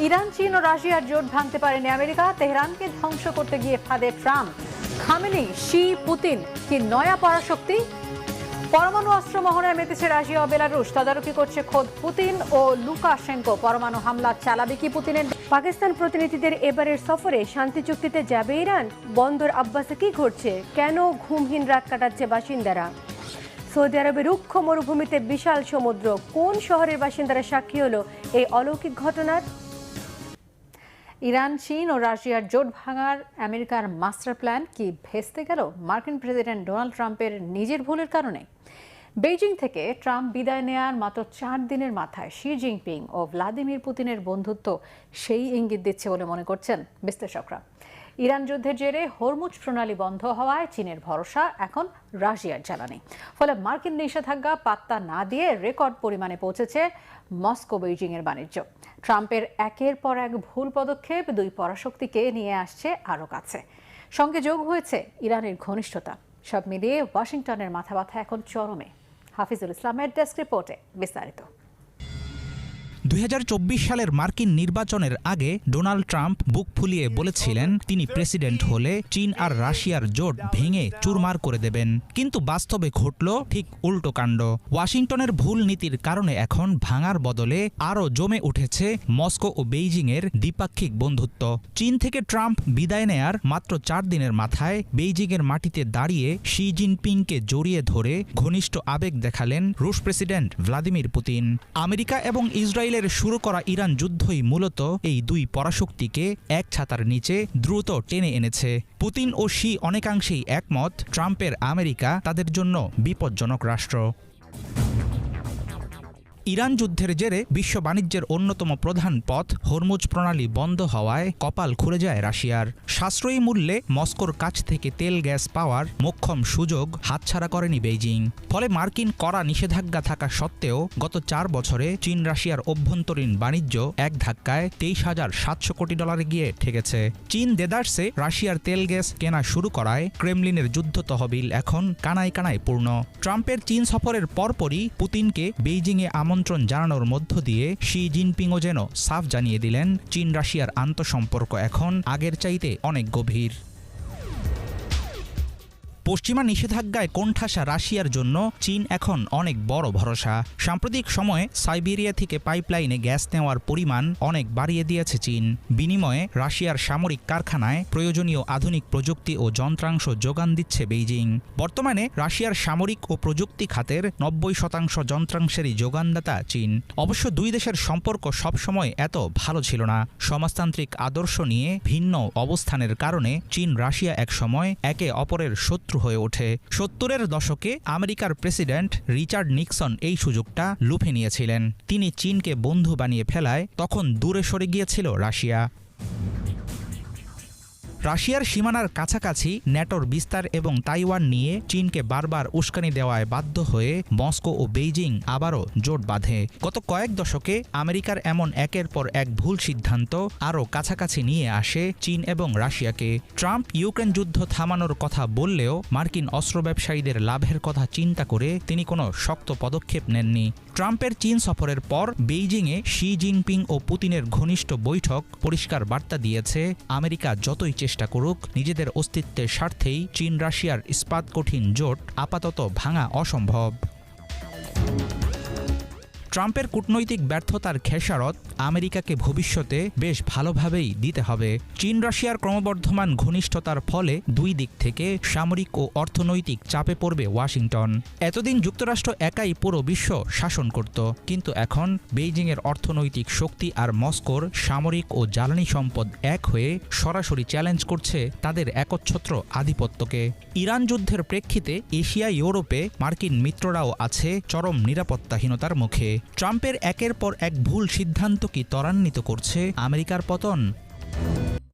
Iran, চীন ও রাশিয়ার জোট ভাঙতে পারেনি আমেরিকা। তেহরানকে ধ্বংস করতে গিয়ে ফাঁদে ট্রাম্প। খামেনি, শি, পুতিন কি নয়া পরাশক্তি? পরমাণু অস্ত্র মহড়ায় মেতেছে রাশিয়া ও বেলারুশ। তদারকি করছে খোদ পুতিন ও লুকাশেঙ্কো। পরমাণু হামলা চালাবে কি পুতিনের? পাকিস্তান প্রতিনিধিদের এবারের সফরে শান্তি চুক্তিতে যাবে ইরান? বন্দর আব্বাসে কি ঘটছে? কেন ঘুমহীন রাত কাটাচ্ছে বাসিন্দারা? সৌদি আরবের রুক্ষ মরুভূমিতে বিশাল সমুদ্র। কোন শহরের বাসিন্দারা সাক্ষী হলো এই অলৌকিক ঘটনার? ইরান, চীন ও রাশিয়ার জোট ভাঙার আমেরিকার মাস্টার প্ল্যান কি ভেস্তে গেল মার্কিন প্রেসিডেন্ট ডোনাল্ড ট্রাম্পের নিজের ভুলের কারণে? বেইজিং থেকে ট্রাম্প বিদায় নেয়ার মাত্র 4 দিনের মাথায় শি জিনপিং ও ভ্লাদিমির পুতিনের বন্ধুত্ব সেই ইঙ্গিত দিচ্ছে বলে মনে করছেন বিশ্লেষকরা। ইরান যুদ্ধের জেরে হরমুজ প্রণালী বন্ধ হওয়ায় চীনের ভরসা এখন রাশিয়ার জ্বালানি। ফলে মার্কিন নিষেধাজ্ঞা পাত্তা না দিয়ে রেকর্ড পরিমাণে পৌঁছেছে মস্কো বেইজিং এর বাণিজ্য। ট্রাম্পের একের পর এক ভুল পদক্ষেপ দুই পরাশক্তিকে নিয়ে আসছে আরও কাছে। সঙ্গে যোগ হয়েছে ইরানের ঘনিষ্ঠতা। সব মিলিয়ে ওয়াশিংটনের মাথা ব্যথা এখন চরমে। হাফিজুল ইসলামের ডেস্ক রিপোর্টে বিস্তারিত। 2024 সালের মার্কিন নির্বাচনের আগে ডোনাল্ড ট্রাম্প বুক ফুলিয়ে বলেছিলেন তিনি প্রেসিডেন্ট হলে চীন আর রাশিয়ার জোট ভেঙে চুরমার করে দেবেন। কিন্তু বাস্তবে ঘটল ঠিক উল্টো কাণ্ড। ওয়াশিংটনের ভুল নীতির কারণে এখন ভাঙার বদলে আরও জমে উঠেছে মস্কো ও বেইজিংয়ের দ্বিপাক্ষিক বন্ধুত্ব। চীন থেকে ট্রাম্প বিদায় নেয়ার মাত্র 4 দিনের মাথায় বেইজিংয়ের মাটিতে দাঁড়িয়ে শি জিনপিংকে জড়িয়ে ধরে ঘনিষ্ঠ আবেগ দেখালেন রুশ প্রেসিডেন্ট ভ্লাদিমির পুতিন। আমেরিকা এবং ইসরায়েলের শুরু করা ইরান যুদ্ধই মূলত এই দুই পরাশক্তিকে এক ছাতার নিচে দ্রুত টেনে এনেছে। পুতিন ও শি অনেকাংশেই একমত ট্রাম্পের আমেরিকা তাদের জন্য বিপজ্জনক রাষ্ট্র। ইরান যুদ্ধের জেরে বিশ্ব বাণিজ্যের অন্যতম প্রধান পথ হরমুজ প্রণালী বন্ধ হওয়ায় কপাল খুলে যায় রাশিয়ার। সাশ্রয়ী মূল্যে মস্কোর কাছ থেকে তেল গ্যাস পাওয়ার মোক্ষম সুযোগ হাতছাড়া করেনি বেইজিং। ফলে মার্কিন কড়া নিষেধাজ্ঞা থাকা সত্ত্বেও গত 4 বছরে চীন রাশিয়ার অভ্যন্তরীণ বাণিজ্য এক ধাক্কায় $23,700 কোটি গিয়ে ঠেকেছে। চীন দেদারসে রাশিয়ার তেল গ্যাস কেনা শুরু করায় ক্রেমলিনের যুদ্ধ তহবিল এখন কানায় কানায় পূর্ণ। ট্রাম্পের চীন সফরের পরপরই পুতিনকে বেইজিংয়ে আমন্ত্রণ জানানোর মধ্য দিয়ে শি জিনপিংও যেন সাফ জানিয়ে দিলেন চীন রাশিয়ার আন্তঃসম্পর্ক এখন আগের চাইতে অনেক গভীর। পশ্চিমা নিষেধাজ্ঞায় কোণঠাসা রাশিয়ার জন্য চীন এখন অনেক বড় ভরসা। সাম্প্রতিক সময়ে সাইবেরিয়া থেকে পাইপলাইনে গ্যাস নেওয়ার পরিমাণ অনেক বাড়িয়ে দিয়েছে চীন। বিনিময়ে রাশিয়ার সামরিক কারখানায় প্রয়োজনীয় আধুনিক প্রযুক্তি ও যন্ত্রাংশ যোগান দিচ্ছে বেইজিং। বর্তমানে রাশিয়ার সামরিক ও প্রযুক্তি খাতের 90% যন্ত্রাংশেরই যোগানদাতা চীন। অবশ্য দুই দেশের সম্পর্ক সবসময় এত ভালো ছিল না। সমাজতান্ত্রিক আদর্শ নিয়ে ভিন্ন অবস্থানের কারণে চীন রাশিয়া একসময় একে অপরের শত্রু হয়ে ওঠে। 70-এর দশকে আমেরিকার প্রেসিডেন্ট রিচার্ড নিক্সন এই সুযোগটা লুফে নিয়েছিলেন। তিনি চীনকে বন্ধু বানিয়ে ফেলায় তখন দূরে সরে গিয়েছিল রাশিয়া। রাশিয়ার সীমানার কাছাকাছি ন্যাটোর বিস্তার এবং তাইওয়ান নিয়ে চীনকে বারবার উস্কানি দেওয়ায় বাধ্য হয়ে মস্কো ও বেইজিং আবারও জোট বাঁধে। গত কয়েক দশকে আমেরিকার এমন একের পর এক ভুল সিদ্ধান্ত আরও কাছাকাছি নিয়ে আসে চীন এবং রাশিয়াকে। ট্রাম্প ইউক্রেন যুদ্ধ থামানোর কথা বললেও মার্কিন অস্ত্র ব্যবসায়ীদের লাভের কথা চিন্তা করে তিনি কোনো শক্ত পদক্ষেপ নেননি। ট্রাম্পের চীন সফরের পর বেইজিংয়ে শি জিনপিং ও পুতিনের ঘনিষ্ঠ বৈঠক পরিষ্কার বার্তা দিয়েছে আমেরিকা যতই চেষ্টা করুক নিজেদের অস্তিত্বের স্বার্থেই চীন রাশিয়ার ইস্পাত কঠিন জোট আপাতত ভাঙা অসম্ভব। ট্রাম্পের কূটনৈতিক ব্যর্থতার খেসারত আমেরিকাকে ভবিষ্যতে বেশ ভালোভাবেই দিতে হবে। চীন রাশিয়ার ক্রমবর্ধমান ঘনিষ্ঠতার ফলে দুই দিক থেকে সামরিক ও অর্থনৈতিক চাপে পড়বে ওয়াশিংটন। এতদিন যুক্তরাষ্ট্র একাই পুরো বিশ্ব শাসন করত, কিন্তু এখন বেইজিংয়ের অর্থনৈতিক শক্তি আর মস্কোর সামরিক ও জ্বালানি সম্পদ এক হয়ে সরাসরি চ্যালেঞ্জ করছে তাদের একচ্ছত্র আধিপত্যকে। ইরান যুদ্ধের প্রেক্ষিতে এশিয়া ইউরোপে মার্কিন মিত্ররাও আছে চরম নিরাপত্তাহীনতার মুখে। ট্রাম্পের একের পর এক ভুল সিদ্ধান্ত কি ত্বরান্বিত করছে আমেরিকার পতন?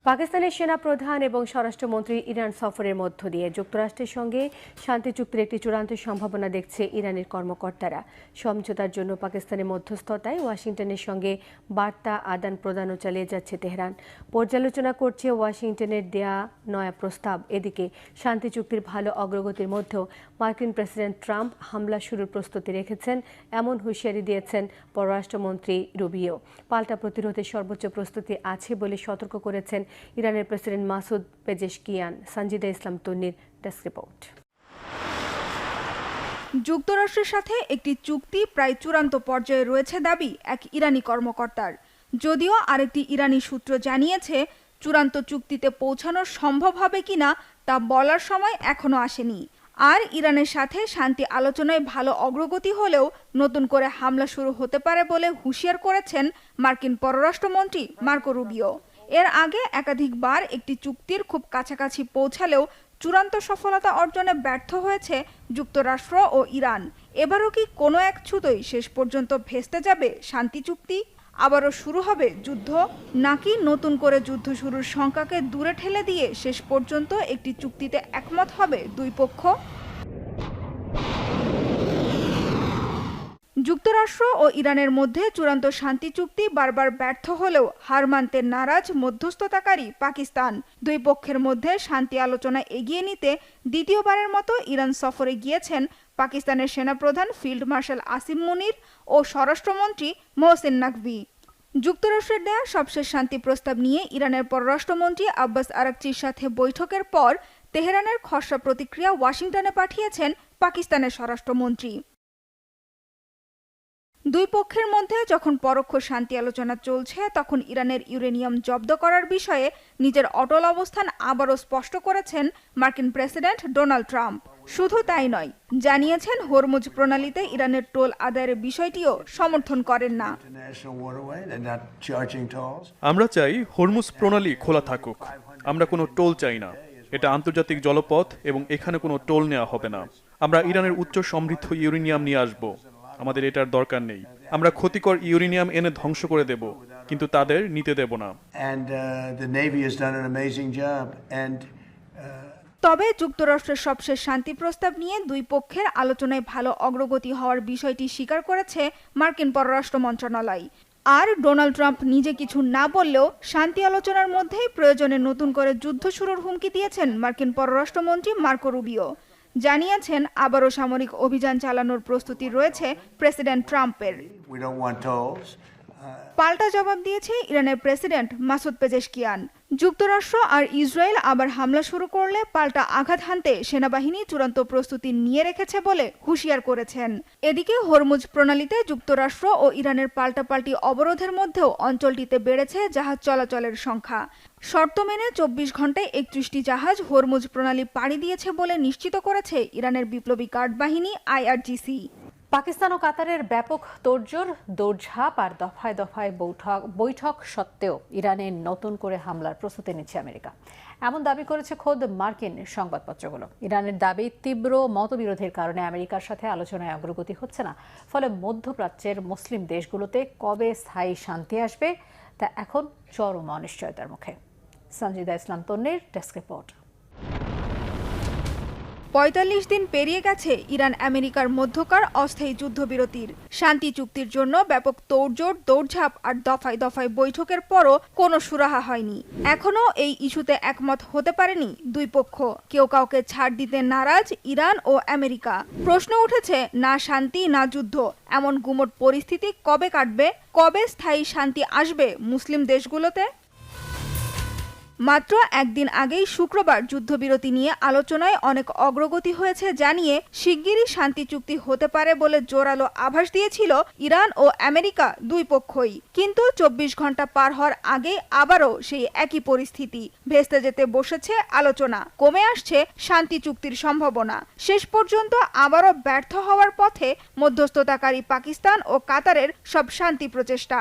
পাকিস্তানের সেনাপ্রধান এবং স্বরাষ্ট্রমন্ত্রী ইরান সফরের মধ্য দিয়ে যুক্তরাষ্ট্রের সঙ্গে শান্তি চুক্তির একটি চূড়ান্ত সম্ভাবনা দেখছে ইরানের কর্মকর্তারা। সমঝোতার জন্য পাকিস্তানের মধ্যস্থতায় ওয়াশিংটনের সঙ্গে বার্তা আদান প্রদানও চালিয়ে যাচ্ছে তেহরান। পর্যালোচনা করছে ওয়াশিংটনের দেয়া নয়া প্রস্তাব। এদিকে শান্তি চুক্তির ভালো অগ্রগতির মধ্যেও মার্কিন প্রেসিডেন্ট ট্রাম্প হামলা শুরুর প্রস্তুতি রেখেছেন, এমন হুঁশিয়ারি দিয়েছেন পররাষ্ট্রমন্ত্রী রুবিও। পাল্টা প্রতিরোধের সর্বোচ্চ প্রস্তুতি আছে বলে সতর্ক করেছেন ইরানের প্রেসিডেন্ট মাসুদ পেজেশকিয়ান। সঞ্জিদা ইসলাম তন্নির ডেস্ক রিপোর্ট। যুক্তরাষ্ট্রের সাথে একটি চুক্তি প্রায় চূড়ান্ত পর্যায়ে রয়েছে দাবি এক ইরানি কর্মকর্তার। যদিও আরেকটি ইরানি সূত্র জানিয়েছে চূড়ান্ত চুক্তিতে পৌঁছানো সম্ভব হবে কিনা তা বলার সময় এখনো আসেনি। আর ইরানের সাথে শান্তি আলোচনায় ভালো অগ্রগতি হলেও নতুন করে হামলা শুরু হতে পারে বলে হুঁশিয়ার করেছেন মার্কিন পররাষ্ট্রমন্ত্রী মার্কো রুবিও। এর আগে একাধিকবার একটি চুক্তির খুব কাছাকাছি পৌঁছালেও চূড়ান্ত সফলতা অর্জনে ব্যর্থ হয়েছে যুক্তরাষ্ট্র ও ইরান। এবারও কি কোনো এক ছুতোই শেষ পর্যন্ত ভেস্তে যাবে শান্তি চুক্তি? আবারও শুরু হবে যুদ্ধ, নাকি নতুন করে যুদ্ধ শুরুর শঙ্কাকে দূরে ঠেলে দিয়ে শেষ পর্যন্ত একটি চুক্তিতে একমত হবে দুই পক্ষ? যুক্তরাষ্ট্র ও ইরানের মধ্যে চূড়ান্ত শান্তি চুক্তি বারবার ব্যর্থ হলেও হার মানতে নারাজ মধ্যস্থতাকারী পাকিস্তান। দুই পক্ষের মধ্যে শান্তি আলোচনা এগিয়ে নিতে দ্বিতীয়বারের মতো ইরান সফরে গিয়েছেন পাকিস্তানের সেনাপ্রধান ফিল্ড মার্শাল আসিম মুনির ও স্বরাষ্ট্রমন্ত্রী মোহসিন নাকভি। যুক্তরাষ্ট্রের দেয়া সবশেষ শান্তি প্রস্তাব নিয়ে ইরানের পররাষ্ট্রমন্ত্রী আব্বাস আরাকচির সাথে বৈঠকের পর তেহরানের খসড়া প্রতিক্রিয়া ওয়াশিংটনে পাঠিয়েছেন পাকিস্তানের স্বরাষ্ট্রমন্ত্রী। দুই পক্ষের মধ্যে যখন পরোক্ষ শান্তি আলোচনা চলছে, তখন ইরানের ইউরেনিয়াম জব্দ করার বিষয়ে নিজের অটল অবস্থান আবারও স্পষ্ট করেছেন মার্কিন প্রেসিডেন্ট ডোনাল্ড ট্রাম্প। শুধু তাই নয়, জানিয়েছেন হরমুজ প্রণালীতে ইরানের টোল আদায়ের বিষয়টিও সমর্থন করেন না। আমরা চাই হরমুজ প্রণালী খোলা থাকুক। আমরা কোনো টোল চাই না। এটা আন্তর্জাতিক জলপথ এবং এখানে কোনো টোল নেওয়া হবে না। আমরা ইরানের উচ্চ সমৃদ্ধ ইউরেনিয়াম নিয়ে আসব। আমাদের এটার দরকার নেই। আমরা ক্ষতিকর ইউরেনিয়াম এনে ধ্বংস করে দেব, কিন্তু তাদের নিতে দেব না। তবে যুক্তরাষ্ট্রের সবশেষ শান্তি প্রস্তাব নিয়ে দুই পক্ষের আলোচনায় ভালো অগ্রগতি হওয়ার বিষয়টি স্বীকার করেছে মার্কিন পররাষ্ট্র মন্ত্রণালয়। আর ডোনাল্ড ট্রাম্প নিজে কিছু না বললেও শান্তি আলোচনার মধ্যেই প্রয়োজনে নতুন করে যুদ্ধ শুরুর হুমকি দিয়েছেন মার্কিন পররাষ্ট্রমন্ত্রী মার্কো রুবিও। জানিয়েছেন আবারও সামরিক অভিযান চালানোর প্রস্তুতি রয়েছে প্রেসিডেন্ট ট্রাম্পের। পাল্টা জবাব দিয়েছে ইরানের প্রেসিডেন্ট মাসুদ পেজেশকিয়ান। যুক্তরাষ্ট্র আর ইসরায়েল আবার হামলা শুরু করলে পাল্টা আঘাত হানতে সেনাবাহিনী চূড়ান্ত প্রস্তুতি নিয়ে রেখেছে বলে হুঁশিয়ার করেছেন। এদিকে হরমুজ প্রণালীতে যুক্তরাষ্ট্র ও ইরানের পাল্টাপাল্টি অবরোধের মধ্যেও অঞ্চলটিতে বেড়েছে জাহাজ চলাচলের সংখ্যা। শর্ত মেনে 24 ঘন্টায় 31টি জাহাজ হরমুজ প্রণালী পাড়ি দিয়েছে বলে নিশ্চিত করেছে ইরানের বিপ্লবী গার্ড বাহিনী IRGC। পাকিস্তান ও কাতারের ব্যাপক তোড়জোড়, দৌড়ঝাঁপ আর দফায় দফায় বৈঠক সত্ত্বেও ইরানে নতুন করে হামলার প্রস্তুতি নিচ্ছে আমেরিকা, এমন দাবি করেছে খোদ মার্কিন সংবাদপত্রগুলো। ইরানের দাবি, তীব্র মতবিরোধের কারণে আমেরিকার সাথে আলোচনায় অগ্রগতি হচ্ছে না। ফলে মধ্যপ্রাচ্যের মুসলিম দেশগুলোতে কবে স্থায়ী শান্তি আসবে তা এখন চরম অনিশ্চয়তার মুখে। সঞ্জিদা ইসলাম তন্নির ডেস্ক রিপোর্ট। 45 দিন পেরিয়ে গেছে ইরান আমেরিকার মধ্যকার অস্থায়ী যুদ্ধবিরতির। শান্তি চুক্তির জন্য ব্যাপক তোড়জোড়, দৌড়ঝাঁপ আর দফায় দফায় বৈঠকের পরও কোনো সুরাহা হয়নি। এখনও এই ইস্যুতে একমত হতে পারেনি দুই পক্ষ। কেউ কাউকে ছাড় দিতে নারাজ ইরান ও আমেরিকা। প্রশ্ন উঠেছে, না শান্তি না যুদ্ধ, এমন গুমট পরিস্থিতি কবে কাটবে? কবে স্থায়ী শান্তি আসবে মুসলিম দেশগুলোতে? মাত্র একদিন আগেই শুক্রবার যুদ্ধবিরতি নিয়ে আলোচনায় অনেক অগ্রগতি হয়েছে জানিয়ে শিগগিরই শান্তি চুক্তি হতে পারে বলে জোরালো আভাস দিয়েছিল ইরান ও আমেরিকা দুই পক্ষই। কিন্তু 24 ঘন্টা পার হওয়ার আগেই আবারও সেই একই পরিস্থিতি। ভেস্তে যেতে বসেছে আলোচনা, কমে আসছে শান্তি চুক্তির সম্ভাবনা। শেষ পর্যন্ত আবারও ব্যর্থ হওয়ার পথে মধ্যস্থতাকারী পাকিস্তান ও কাতারের সব শান্তি প্রচেষ্টা।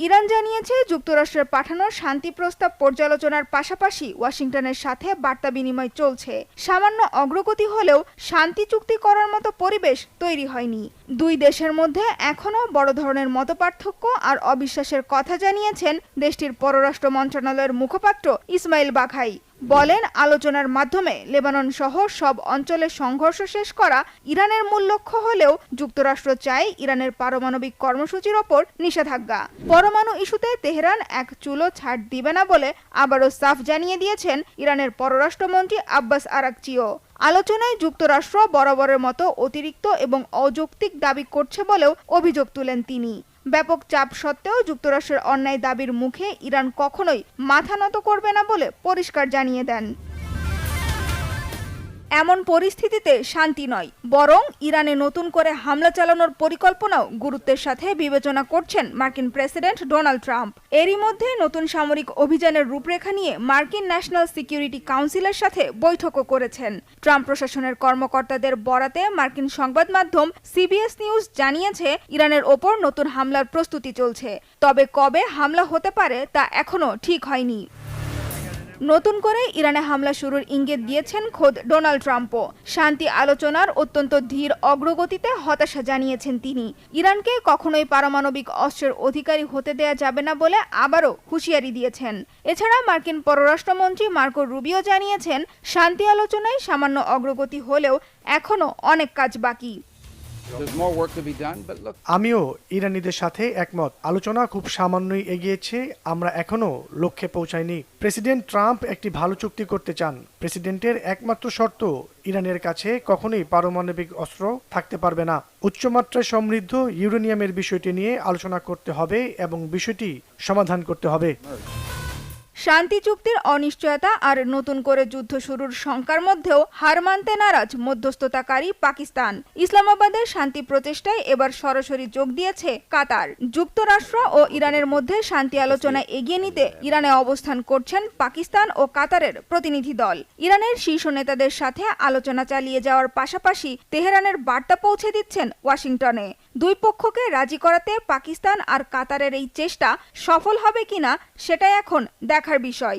ইরান জানিয়েছে যুক্তরাষ্ট্রের পাঠানো শান্তি প্রস্তাব পর্যালোচনার পাশাপাশি ওয়াশিংটনের সাথে বার্তা বিনিময় চলছে। সামান্য অগ্রগতি হলেও শান্তি চুক্তি করার মতো পরিবেশ তৈরি হয়নি। দুই দেশের মধ্যে এখনও বড় ধরনের মতপার্থক্য আর অবিশ্বাসের কথা জানিয়েছেন দেশটির পররাষ্ট্র মন্ত্রণালয়ের মুখপাত্র ইসমাইল বাঘাই। বলেন, আলোচনার মাধ্যমে লেবানন সহ সব অঞ্চলে সংঘর্ষ শেষ করা ইরানের মূল লক্ষ্য হলেও যুক্তরাষ্ট্র চায় ইরানের পারমাণবিক কর্মসূচির ওপর নিষেধাজ্ঞা। পরমাণু ইস্যুতে তেহরান এক চুলো ছাড় দিবে না বলে আবারও সাফ জানিয়ে দিয়েছেন ইরানের পররাষ্ট্রমন্ত্রী আব্বাস আরাকচিও। আলোচনায় যুক্তরাষ্ট্র বরাবরের মতো অতিরিক্ত এবং অযৌক্তিক দাবি করছে বলেও অভিযোগ তুলেন তিনি। ব্যাপক চাপ সত্ত্বেও যুক্তরাষ্ট্রের অন্যায় দাবির মুখে ইরান কখনোই মাথা নত করবে না বলে পরিষ্কার জানিয়ে দেন। এমন পরিস্থিতিতে শান্তি নয়, বরং ইরানে নতুন করে হামলা চালানোর পরিকল্পনাও গুরুত্বের সাথে বিবেচনা করছেন মার্কিন প্রেসিডেন্ট ডোনাল্ড ট্রাম্প। এরই মধ্যে নতুন সামরিক অভিযানের রূপরেখা নিয়ে মার্কিন ন্যাশনাল সিকিউরিটি কাউন্সিলের সাথে বৈঠকও করেছেন। ট্রাম্প প্রশাসনের কর্মকর্তাদের বরাতে মার্কিন সংবাদ মাধ্যম সিবিএস নিউজ জানিয়েছে, ইরানের ওপর নতুন হামলার প্রস্তুতি চলছে, তবে কবে হামলা হতে পারে তা এখনো ঠিক হয়নি। নতুন করে ইরানে হামলা শুরুর ইঙ্গিত দিয়েছেন খোদ ডোনাল্ড ট্রাম্পও। শান্তি আলোচনার অত্যন্ত ধীর অগ্রগতিতে হতাশা জানিয়েছেন তিনি। ইরানকে কখনোই পারমাণবিক অস্ত্রের অধিকারী হতে দেয়া যাবে না বলে আবারও হুঁশিয়ারি দিয়েছেন। এছাড়া মার্কিন পররাষ্ট্রমন্ত্রী মার্কো রুবিও জানিয়েছেন, শান্তি আলোচনায় সামান্য অগ্রগতি হলেও এখনো অনেক কাজ বাকি। আমিও ইরানিদের সাথে একমত। আলোচনা খুব সামান্যই এগিয়েছে, আমরা এখনো লক্ষ্যে পৌঁছাইনি। প্রেসিডেন্ট ট্রাম্প একটি ভালো চুক্তি করতে চান। প্রেসিডেন্টের একমাত্র শর্ত, ইরানের কাছে কখনোই পারমাণবিক অস্ত্র থাকতে পারবে না। উচ্চমাত্রায় সমৃদ্ধ ইউরেনিয়ামের বিষয়টি নিয়ে আলোচনা করতে হবে এবং বিষয়টি সমাধান করতে হবে। শান্তি চুক্তির অনিশ্চয়তা আর নতুন করে যুদ্ধ শুরুর শঙ্কার মধ্যেও হার মানতে নারাজ মধ্যস্থতাকারী পাকিস্তান। ইসলামাবাদের শান্তি প্রচেষ্টায় এবার সরাসরি যোগ দিয়েছে কাতার। যুক্তরাষ্ট্র ও ইরানের মধ্যে শান্তি আলোচনা এগিয়ে নিতে ইরানে অবস্থান করছেন পাকিস্তান ও কাতারের প্রতিনিধি দল। ইরানের শীর্ষ নেতাদের সাথে আলোচনা চালিয়ে যাওয়ার পাশাপাশি তেহরানের বার্তা পৌঁছে দিচ্ছেন ওয়াশিংটনে। দুই পক্ষকে রাজি করাতে পাকিস্তান আর কাতারের এই চেষ্টা সফল হবে কিনা সেটাই এখন দেখার বিষয়।